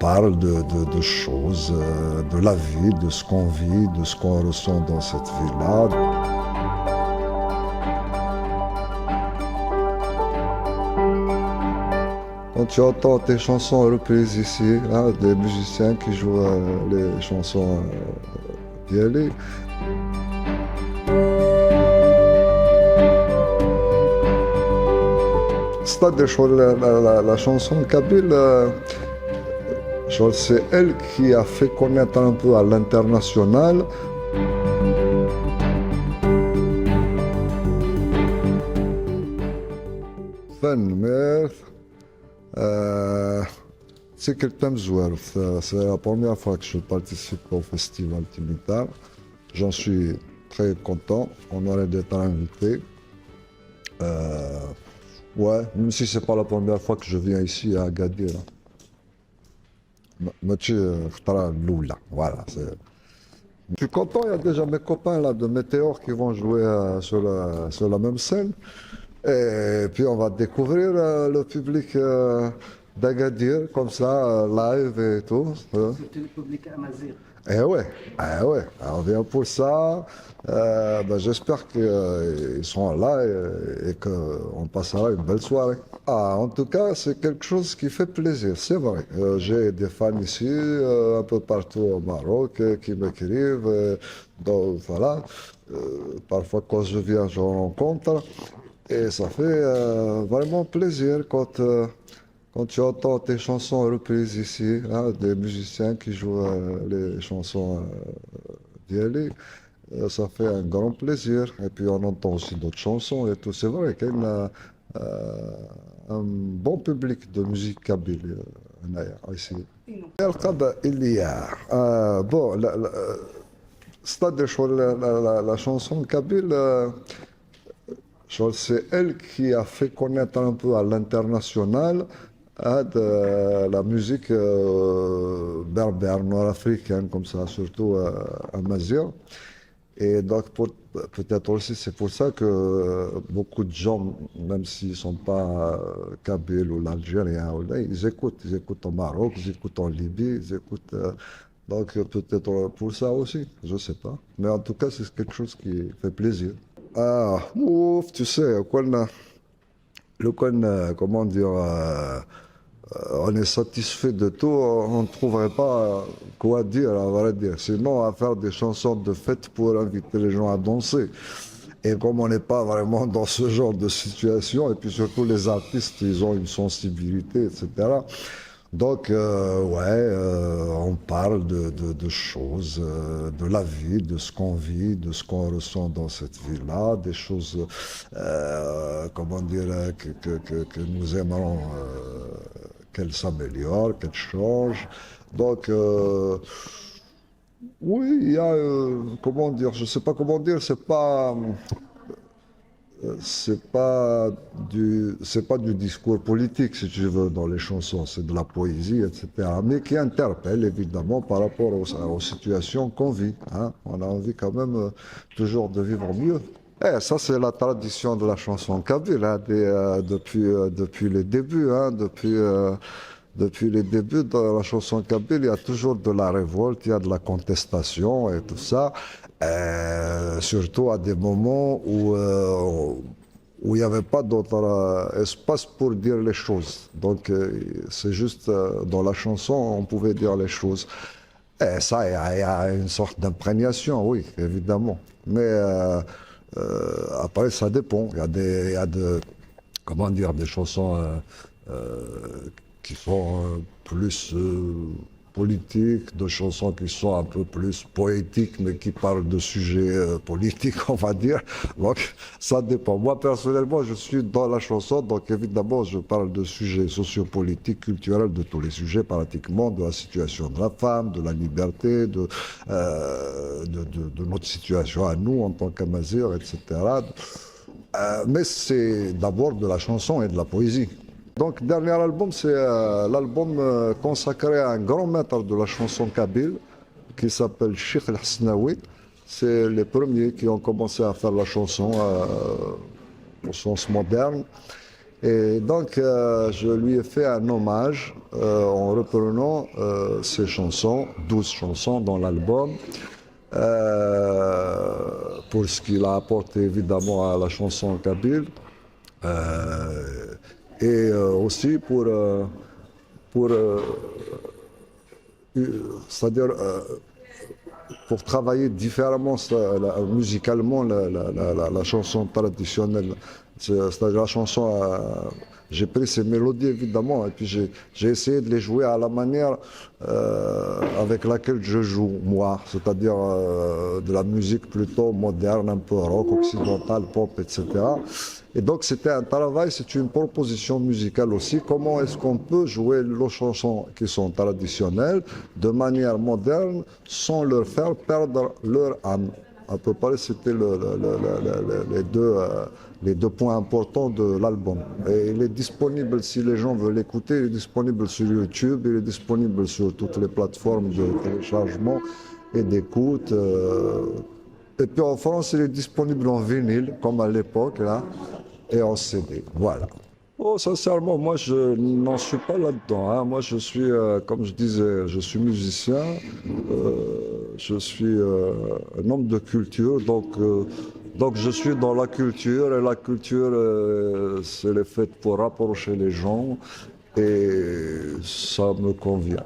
parle de choses, de la vie, de ce qu'on vit, de ce qu'on ressent dans cette vie-là. Quand tu entends tes chansons reprises ici, hein, des musiciens qui jouent les chansons d'Yali, c'est-à-dire la chanson kabyle, c'est elle qui a fait connaître un peu à l'international. C'est quelqu'un de c'est la première fois que je participe au festival Timitar. J'en suis très content, honoré d'être invité. Ouais, même si c'est pas la première fois que je viens ici à Agadir. Voilà. Je suis content, il y a déjà mes copains là, de Météor qui vont jouer sur la même scène. Et puis on va découvrir le public d'Agadir, comme ça, live et tout. C'était le public amazigh. Eh ouais, on vient pour ça. J'espère qu'ils seront là et qu'on passera une belle soirée. En tout cas, c'est quelque chose qui fait plaisir, c'est vrai. J'ai des fans ici, un peu partout au Maroc, qui m'écrivent. Donc voilà, parfois quand je viens, je rencontre. Et ça fait vraiment plaisir quand tu entends tes chansons reprises ici, hein, des musiciens qui jouent les chansons d'Yali. Ça fait un grand plaisir. Et puis on entend aussi d'autres chansons et tout. C'est vrai qu'il y a un bon public de musique kabyle ici. Il y a, bon, c'est-à-dire la chanson kabyle, c'est elle qui a fait connaître un peu à l'international de la musique berbère, nord-africaine, comme ça, surtout amazigh. Et donc, peut-être aussi, c'est pour ça que beaucoup de gens, même s'ils ne sont pas kabyles ou l'Algérien, ils écoutent au Maroc, ils écoutent en Libye, ils écoutent. Donc, peut-être pour ça aussi, je ne sais pas. Mais en tout cas, c'est quelque chose qui fait plaisir. Ouf, tu sais, comment dire, on est satisfait de tout, on ne trouverait pas quoi dire, à vrai dire. Sinon, à faire des chansons de fête pour inviter les gens à danser. Et comme on n'est pas vraiment dans ce genre de situation, et puis surtout les artistes, ils ont une sensibilité, etc. Donc, on parle de choses, de la vie, de ce qu'on vit, de ce qu'on ressent dans cette vie-là, des choses, comment dire, que nous aimerons qu'elles s'améliorent, qu'elles changent. Donc, oui, il y a, comment dire, je ne sais pas comment dire, c'est pas du discours politique, si tu veux, dans les chansons, c'est de la poésie, etc. Mais qui interpelle, évidemment, par rapport aux situations qu'on vit. Hein. On a envie quand même toujours de vivre mieux. Ça, c'est la tradition de la chanson kabyle, hein, depuis les débuts. Hein, depuis les débuts de la chanson kabyle, il y a toujours de la révolte, il y a de la contestation et tout ça. Surtout à des moments où il n'y avait pas d'autre espace pour dire les choses. Donc, c'est juste dans la chanson, on pouvait dire les choses. Et ça, il y a une sorte d'imprégnation, oui, évidemment. Mais après, ça dépend. Il y a comment dire, des chansons qui sont plus politiques, de chansons qui sont un peu plus poétiques, mais qui parlent de sujets politiques, on va dire. Donc, ça dépend. Moi, personnellement, je suis dans la chanson, donc évidemment, je parle de sujets sociopolitiques, culturels, de tous les sujets pratiquement, de la situation de la femme, de la liberté, de notre situation à nous en tant qu'Amazirs, etc. Mais c'est d'abord de la chanson et de la poésie. Donc, dernier album, c'est l'album consacré à un grand maître de la chanson kabyle qui s'appelle Cheikh El Hasnaoui. C'est les premiers qui ont commencé à faire la chanson au sens moderne. Et donc, je lui ai fait un hommage en reprenant ses chansons, 12 chansons dans l'album, pour ce qu'il a apporté évidemment à la chanson kabyle, et aussi pour c'est-à-dire pour travailler différemment musicalement la chanson traditionnelle. C'est-à-dire la chanson, j'ai pris ces mélodies évidemment et puis j'ai essayé de les jouer à la manière avec laquelle je joue moi, c'est-à-dire de la musique plutôt moderne, un peu rock, occidental, pop, etc. Et donc c'était un travail, c'est une proposition musicale aussi. Comment est-ce qu'on peut jouer les chansons qui sont traditionnelles de manière moderne sans leur faire perdre leur âme? À peu près, c'était les deux points importants de l'album. Et il est disponible, si les gens veulent l'écouter, il est disponible sur YouTube, il est disponible sur toutes les plateformes de téléchargement et d'écoute. Et puis en France, il est disponible en vinyle, comme à l'époque, là, et en CD. Voilà. Oh, sincèrement, moi, je n'en suis pas là-dedans, hein. Moi, je suis, comme je disais, je suis musicien, je suis un homme de culture, donc je suis dans la culture, et la culture, c'est le fait pour rapprocher les gens, et ça me convient.